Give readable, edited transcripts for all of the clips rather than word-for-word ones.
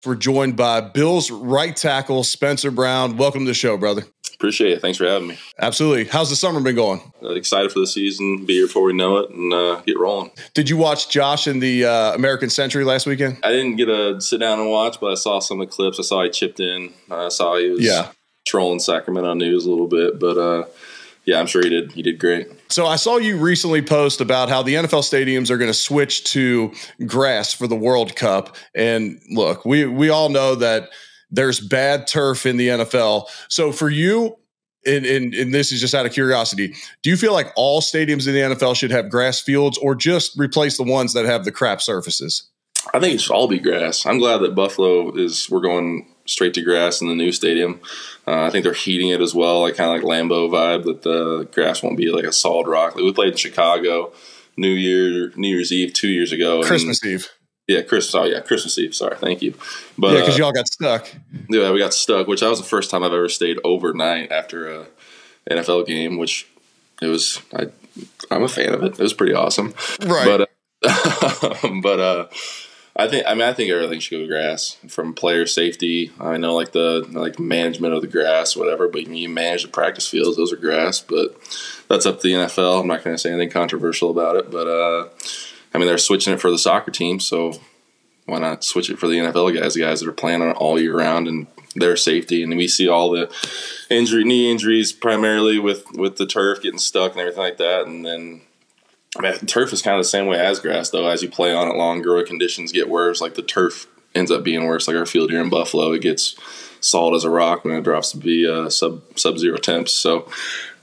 We're joined by Bills right tackle Spencer Brown. Welcome to the show, brother. Appreciate it. Thanks for having me. Absolutely. How's the summer been going? Excited for the season, be here before we know it, and get rolling. Did you watch Josh in the American Century last weekend? I didn't get to sit down and watch, but I saw some of the clips. I saw he chipped in. I saw he was trolling Sacramento news a little bit, but yeah, I'm sure he did. He did great. So I saw you recently post about how the NFL stadiums are going to switch to grass for the World Cup. And look, we all know that there's bad turf in the NFL. So for you, and this is just out of curiosity, do you feel like all stadiums in the NFL should have grass fields or just replace the ones that have the crap surfaces? I think it should all be grass. I'm glad that we're going straight to grass in the new stadium. I think they're heating it as well, like kind of like Lambeau vibe, that the grass won't be like a solid rock. Like we played in Chicago New Year's Eve 2 years ago. Christmas Eve. Yeah, Christmas Eve. Sorry, thank you. But yeah, because y'all got stuck. Yeah, we got stuck, which that was the first time I've ever stayed overnight after a NFL game, which it was. I'm a fan of it. It was pretty awesome. Right. But I think everything should go to grass, from player safety. I know like management of the grass, whatever. But you manage the practice fields; those are grass. But that's up to the NFL. I'm not going to say anything controversial about it. But I mean, they're switching it for the soccer team, so why not switch it for the NFL guys, the guys that are playing on it all year round, and their safety. And we see all the knee injuries primarily with the turf getting stuck and everything like that. And then, I mean, turf is kind of the same way as grass, though. As you play on it longer, conditions get worse. Like the turf ends up being worse. Like our field here in Buffalo, it gets solid as a rock when it drops to be sub-zero temps. So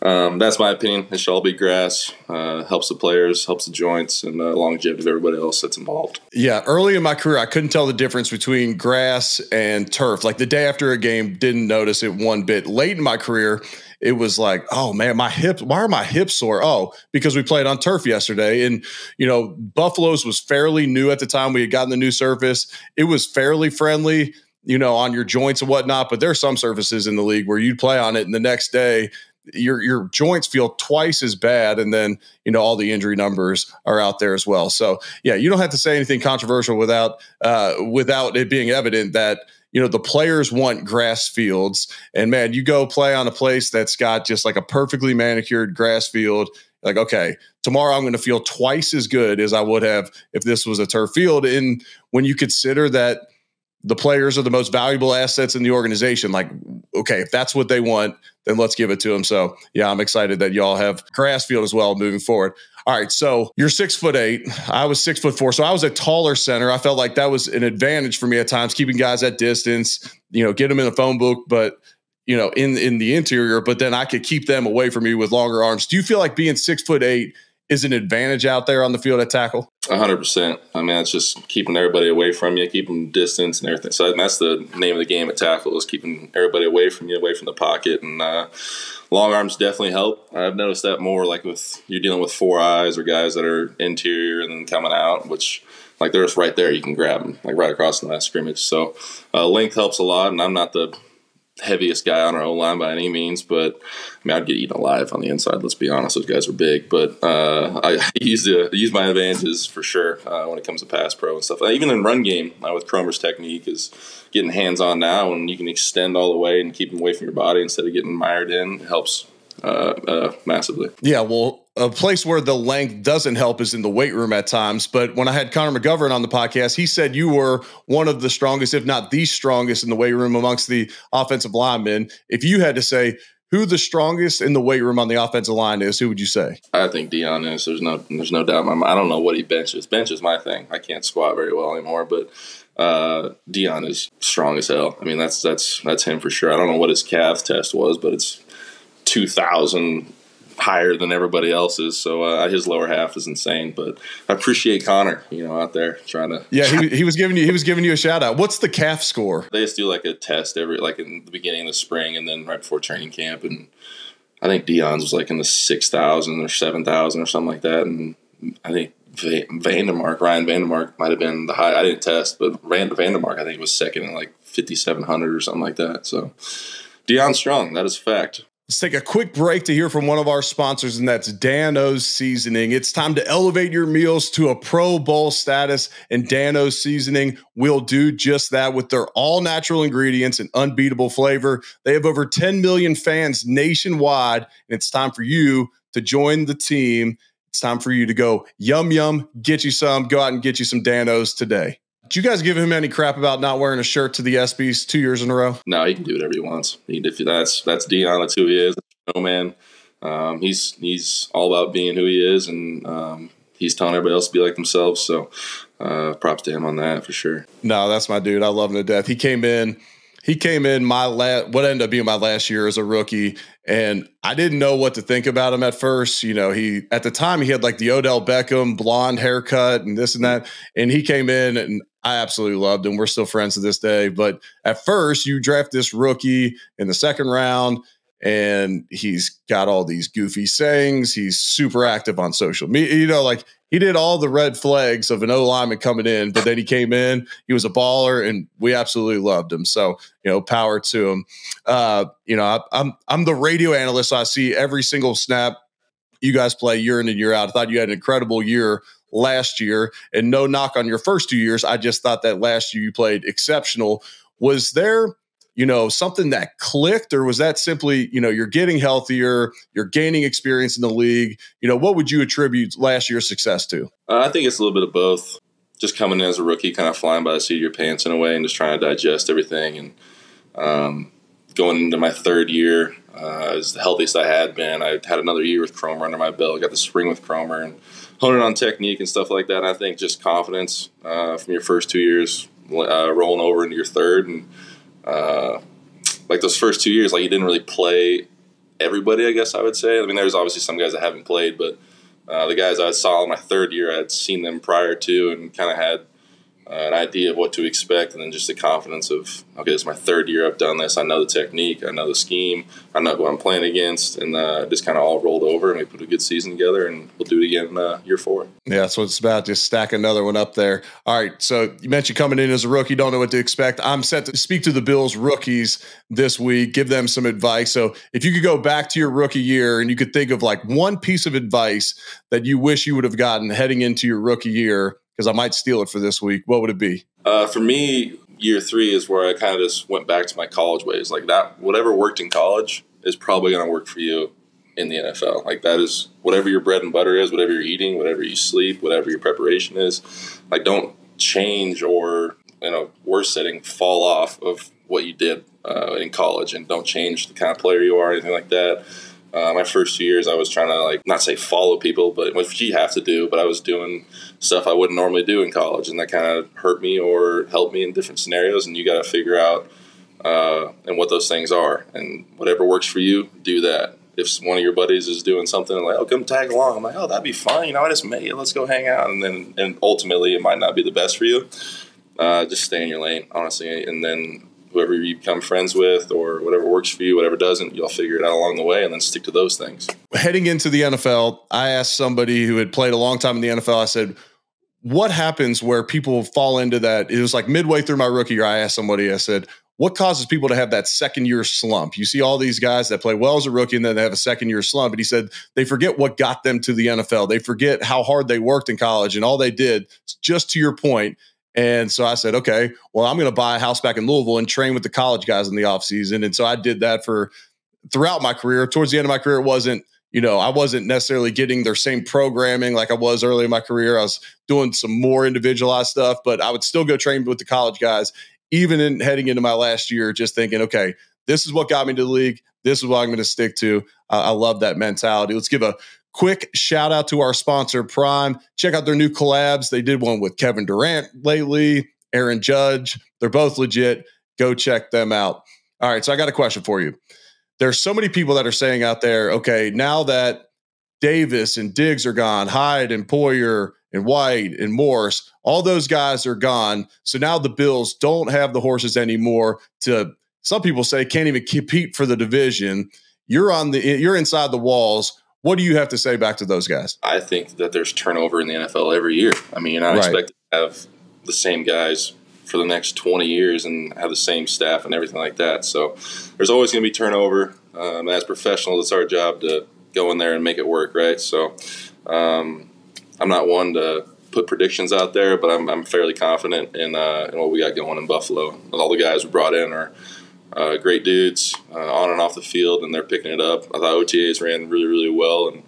that's my opinion. It should all be grass. Helps the players, helps the joints, and longevity of everybody else that's involved. Yeah, early in my career, I couldn't tell the difference between grass and turf. Like the day after a game, didn't notice it one bit. Late in my career, it was like, oh man, my hips, why are my hips sore? Oh, because we played on turf yesterday. And, Buffalo's was fairly new at the time. We had gotten the new surface. It was fairly friendly, on your joints and whatnot. But there are some surfaces in the league where you play on it and the next day, your joints feel twice as bad, and then all the injury numbers are out there as well. So yeah, you don't have to say anything controversial without it being evident that the players want grass fields. And man, you go play on a place that's got just like a perfectly manicured grass field. Like, okay, tomorrow I'm going to feel twice as good as I would have if this was a turf field. And when you consider that the players are the most valuable assets in the organization, like, okay, if that's what they want, then let's give it to them. So yeah, I'm excited that y'all have grass field as well moving forward. All right. So you're 6'8". I was 6'4". So I was a taller center. I felt like that was an advantage for me at times, keeping guys at distance, get them in the phone book, but in the interior, but then I could keep them away from me with longer arms. Do you feel like being 6'8" is an advantage out there on the field at tackle? 100%. I mean, it's just keeping everybody away from you, keeping distance and everything. So that's the name of the game at tackle, is keeping everybody away from you, away from the pocket. And long arms definitely help. I've noticed that more like with you're dealing with four eyes or guys that are interior and then coming out, which like they're just right there. You can grab them like right across the line of scrimmage. So length helps a lot, and I'm not the heaviest guy on our O-line by any means, but I mean, I'd get eaten alive on the inside. Let's be honest, those guys are big, but I use my advantages for sure when it comes to pass pro and stuff. Even in run game, with Cromer's technique is getting hands on now, and you can extend all the way and keep them away from your body instead of getting mired in. It helps massively. Yeah, well, a place where the length doesn't help is in the weight room at times. But when I had Connor McGovern on the podcast, he said you were one of the strongest, if not the strongest, in the weight room amongst the offensive linemen. If you had to say who the strongest in the weight room on the offensive line is, who would you say? I think Dion is. There's no doubt in my mind. I don't know what he benches. Bench is my thing. I can't squat very well anymore, but Dion is strong as hell. I mean, that's him for sure. I don't know what his calf test was, but it's 2,000 higher than everybody else's, so his lower half is insane. But I appreciate Connor, out there trying to. Yeah, he was giving you a shout out. What's the calf score? They just do like a test in the beginning of the spring and then right before training camp, and I think Dion's was like in the 6,000 or 7,000 or something like that, and I think Ryan Vandermark might have been the high. I didn't test, but Vandermark I think was second in like 5,700 or something like that. So Dion's strong. That is a fact. Let's take a quick break to hear from one of our sponsors, and that's Dan-O's Seasoning. It's time to elevate your meals to a Pro Bowl status, and Dan-O's Seasoning will do just that with their all-natural ingredients and unbeatable flavor. They have over 10 million fans nationwide, and it's time for you to join the team. It's time for you to go yum, yum, get you some, go out and get you some Dan-O's today. Did you guys give him any crap about not wearing a shirt to the ESPYs 2 years in a row? No, he can do whatever he wants. That's Dion. That's who he is. No man. He's all about being who he is, and he's telling everybody else to be like themselves. So props to him on that for sure. No, that's my dude. I love him to death. He came in what ended up being my last year as a rookie, and I didn't know what to think about him at first. You know, at the time he had like the Odell Beckham blonde haircut and this and that, and he came in and I absolutely loved him. We're still friends to this day. But at first you draft this rookie in the second round, and he's got all these goofy sayings. He's super active on social media. You know, like he did all the red flags of an O lineman coming in, but then he came in, he was a baller, and we absolutely loved him. So, you know, power to him. You know, I'm the radio analyst, so I see every single snap you guys play year in and year out. I thought you had an incredible year last year, and no knock on your first 2 years. I just thought that last year you played exceptional. Was there, you know, something that clicked, or was that simply, you know, you're getting healthier, you're gaining experience in the league? You know, what would you attribute last year's success to? I think it's a little bit of both. Just coming in as a rookie, kind of flying by the seat of your pants in a way, and just trying to digest everything. And going into my third year, as the healthiest I had been. I had another year with Cromer under my belt. Got the spring with Cromer and honing on technique and stuff like that. And I think just confidence from your first 2 years rolling over into your third, and like those first 2 years, like you didn't really play everybody, I guess I would say. I mean, there's obviously some guys that haven't played, but the guys I saw in my third year, I had seen them prior to and kind of had an idea of what to expect, and then just the confidence of, okay, this is my third year, I've done this, I know the technique, I know the scheme, I know who I'm playing against, and just kind of all rolled over, and we put a good season together, and we'll do it again year 4. Yeah, that's what it's about, just stack another one up there. All right, so you mentioned coming in as a rookie, don't know what to expect. I'm set to speak to the Bills rookies this week, give them some advice. So if you could go back to your rookie year and you could think of like one piece of advice that you wish you would have gotten heading into your rookie year, because I might steal it for this week, what would it be? For me, year 3 is where I kind of just went back to my college ways. Like that, whatever worked in college is probably going to work for you in the NFL. Like that is whatever your bread and butter is, whatever you're eating, whatever you sleep, whatever your preparation is. Like don't change or, worse setting, fall off of what you did in college, and don't change the kind of player you are, anything like that. My first 2 years, I was trying to not say follow people, but which you have to do, but I was doing stuff I wouldn't normally do in college, and that kind of hurt me or helped me in different scenarios, and you got to figure out and what those things are, and whatever works for you, do that. If one of your buddies is doing something like, oh, come tag along, I'm like, oh, that'd be fun. I just met you. Let's go hang out. And ultimately, it might not be the best for you. Just stay in your lane, honestly, and then whoever you become friends with or whatever works for you, whatever doesn't, you'll figure it out along the way and then stick to those things. Heading into the NFL, I asked somebody who had played a long time in the NFL, I said, what happens where people fall into that? It was like midway through my rookie year, I asked somebody, I said, what causes people to have that second-year slump? You see all these guys that play well as a rookie and then they have a second-year slump. And he said they forget what got them to the NFL. They forget how hard they worked in college and all they did, just to your point. And so I said, okay, well, I'm going to buy a house back in Louisville and train with the college guys in the offseason. And so I did that throughout my career. Towards the end of my career, it wasn't, I wasn't necessarily getting their same programming like I was early in my career. I was doing some more individualized stuff, but I would still go train with the college guys, even in heading into my last year, just thinking, okay, this is what got me to the league. This is what I'm going to stick to. I love that mentality. Let's give a quick shout out to our sponsor, Prime. Check out their new collabs. They did one with Kevin Durant lately, Aaron Judge. They're both legit. Go check them out. All right, so I got a question for you. There's so many people that are saying out there, okay, now that Davis and Diggs are gone, Hyde and Poyer and White and Morse, all those guys are gone. So now the Bills don't have the horses anymore to, some people say, can't even compete for the division. You're inside the walls. What do you have to say back to those guys? I think that there's turnover in the NFL every year. I mean, you're not expected to have the same guys for the next 20 years and have the same staff and everything like that. So there's always going to be turnover. As professionals, it's our job to go in there and make it work, right? So I'm not one to put predictions out there, but I'm fairly confident in what we got going in Buffalo. All the guys we brought in are great dudes on and off the field, and they're picking it up. I thought OTAs ran really, really well, and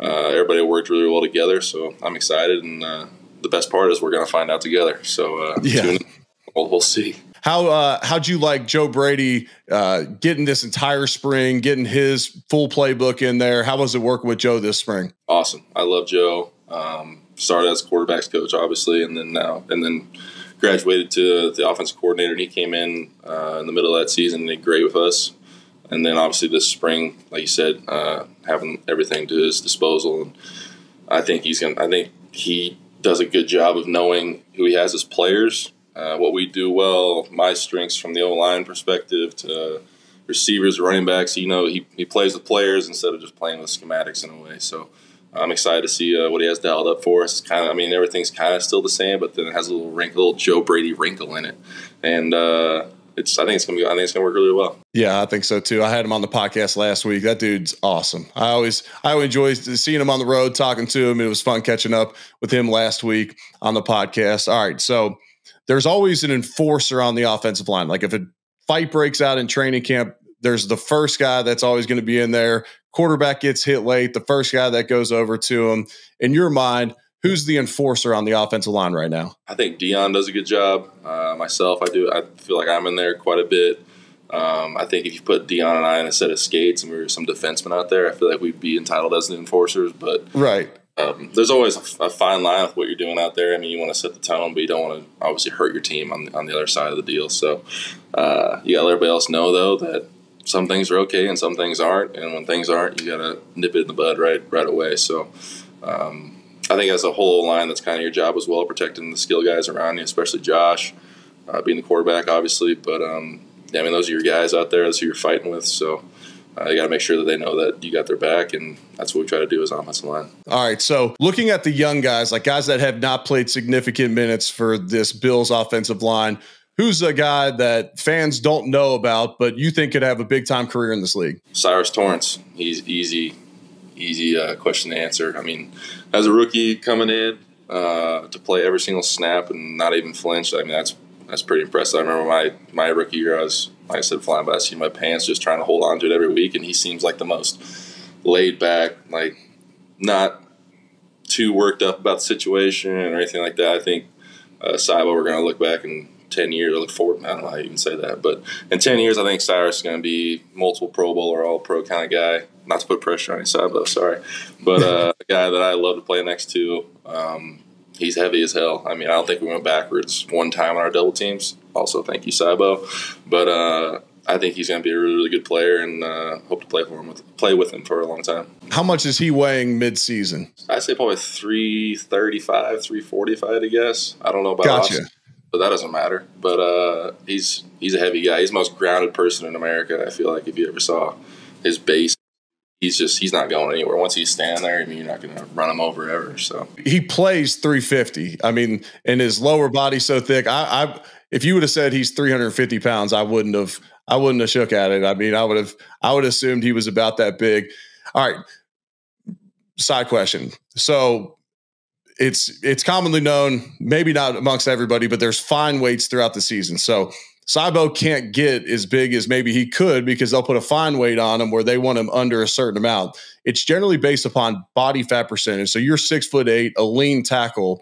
everybody worked really well together. So I'm excited, and the best part is we're going to find out together. So we'll see. How'd you like Joe Brady getting this entire spring, getting his full playbook in there? How was it working with Joe this spring? Awesome. I love Joe. Started as quarterbacks coach, obviously, and then graduated to the offensive coordinator. And he came in the middle of that season and did great with us. And then obviously this spring, like you said, having everything to his disposal. And I think he does a good job of knowing who he has as players. What we do well, my strengths from the O-line perspective to receivers, running backs, he plays with players instead of just playing with schematics in a way. So I'm excited to see what he has dialed up for us. It's everything's kind of still the same, but then it has a little Joe Brady wrinkle in it. And I think it's gonna work really well. Yeah, I think so too. I had him on the podcast last week. That dude's awesome. I enjoy seeing him on the road, talking to him. It was fun catching up with him last week on the podcast. All right, so there's always an enforcer on the offensive line. Like if a fight breaks out in training camp, there's the first guy that's always going to be in there. Quarterback gets hit late, the first guy that goes over to him. In your mind, who's the enforcer on the offensive line right now? I think Dion does a good job. Myself, I do. I feel like I'm in there quite a bit. I think if you put Dion and I in a set of skates and we were some defensemen out there, I feel like we'd be entitled as the enforcers. But right. There's always a fine line with what you're doing out there. I mean, you want to set the tone, but you don't want to obviously hurt your team on the other side of the deal. So you got to let everybody else know, though, that some things are okay and some things aren't. And when things aren't, you got to nip it in the bud right away. So I think as a whole line, that's kind of your job as well, protecting the skill guys around you, especially Josh, being the quarterback, obviously. But, those are your guys out there. That's who you're fighting with. So you got to make sure that they know that you got their back, and that's what we try to do as offensive line. All right, so looking at the young guys, like guys that have not played significant minutes for this Bills offensive line, who's a guy that fans don't know about but you think could have a big-time career in this league? Cyrus Torrence. He's easy question to answer. I mean, as a rookie coming in to play every single snap and not even flinch, I mean, that's pretty impressive. I remember my rookie year, I was, like I said, flying by the seat of my pants, just trying to hold on to it every week, and he seems like the most laid back, like not too worked up about the situation or anything like that. I think Cybo, we're going to look back in 10 years, or look forward, I don't know how you even say that, but in 10 years, I think Cyrus is going to be multiple Pro Bowl or All-Pro kind of guy. Not to put pressure on you, Cybo, sorry. But a guy that I love to play next to. He's heavy as hell. I mean, I don't think we went backwards one time on our double teams. Also, thank you, Cybo. But I think he's going to be a really, really good player, and hope to play with him for a long time. How much is he weighing mid-season? I'd say probably 335, 345, I guess. I don't know about Gotcha. But that doesn't matter. But he's a heavy guy. He's the most grounded person in America, I feel like, if you ever saw his base. He's not going anywhere. Once he's standing there, I mean, you're not going to run him over ever. So he plays 350. I mean, and his lower body's so thick. If you would have said he's 350 pounds, I wouldn't have shook at it. I mean, I would assumed he was about that big. All right. Side question. So it's commonly known, maybe not amongst everybody, but there's fine weights throughout the season. So Cybo can't get as big as maybe he could because they'll put a fine weight on him where they want him under a certain amount. It's generally based upon body fat percentage. So you're 6'8", a lean tackle.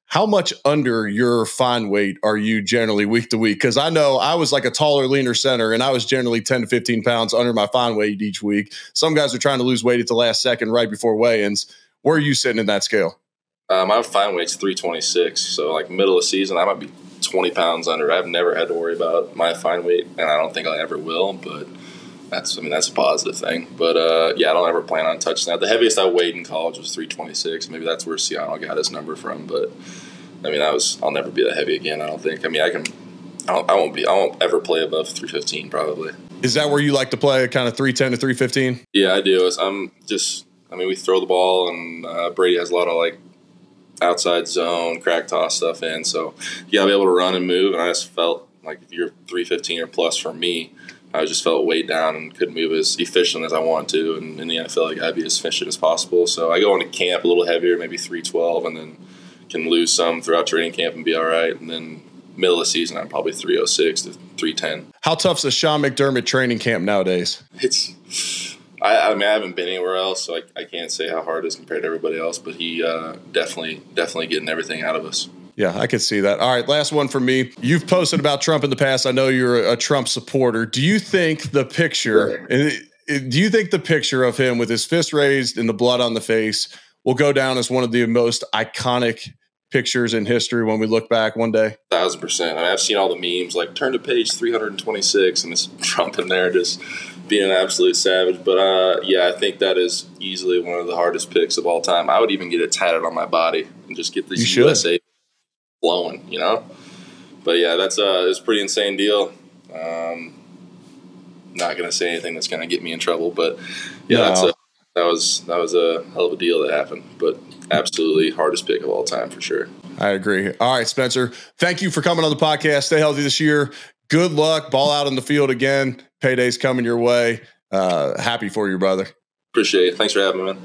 How much under your fine weight are you generally week to week? Because I know I was like a taller, leaner center, and I was generally 10 to 15 pounds under my fine weight each week. Some guys are trying to lose weight at the last second right before weigh-ins. Where are you sitting in that scale? My fine weight's 326. So like middle of the season, I might be 20 pounds under. I've never had to worry about my fine weight, and I don't think I ever will, but that's a positive thing. But I don't ever plan on touching that. The heaviest I weighed in college was 326. Maybe that's where Siano got his number from, but I mean, I'll never be that heavy again, I don't think. I mean, I won't ever play above 315 probably. Is that where you like to play, kind of 310 to 315? Yeah, I do. We throw the ball, and Brady has a lot of like outside zone, crack toss stuff in. So you got to be able to run and move. And I just felt like if you're 315 or plus for me, I just felt weighed down and couldn't move as efficient as I wanted to. And in the end, I feel like I'd be as efficient as possible. So I go into camp a little heavier, maybe 312, and then can lose some throughout training camp and be all right. And then middle of the season, I'm probably 306 to 310. How tough's the Sean McDermott training camp nowadays? I mean, I haven't been anywhere else, so I can't say how hard it is compared to everybody else, but he definitely getting everything out of us. Yeah, I could see that. All right, last one for me. You've posted about Trump in the past. I know you're a Trump supporter. Do you think the picture of him with his fist raised and the blood on the face will go down as one of the most iconic pictures in history when we look back one day? 1,000%. I mean, I've seen all the memes, like turn to page 326, and it's Trump in there just being an absolute savage. But yeah, I think that is easily one of the hardest picks of all time. I would even get it tatted on my body and just get this USA flowing, you know. But yeah, it's a pretty insane deal. Not gonna say anything that's gonna get me in trouble, but yeah, that was a hell of a deal that happened. But absolutely hardest pick of all time for sure. I agree. All right, Spencer, thank you for coming on the podcast. Stay healthy this year. Good luck. Ball out on the field again. Payday's coming your way. Happy for you, brother. Appreciate it. Thanks for having me, man.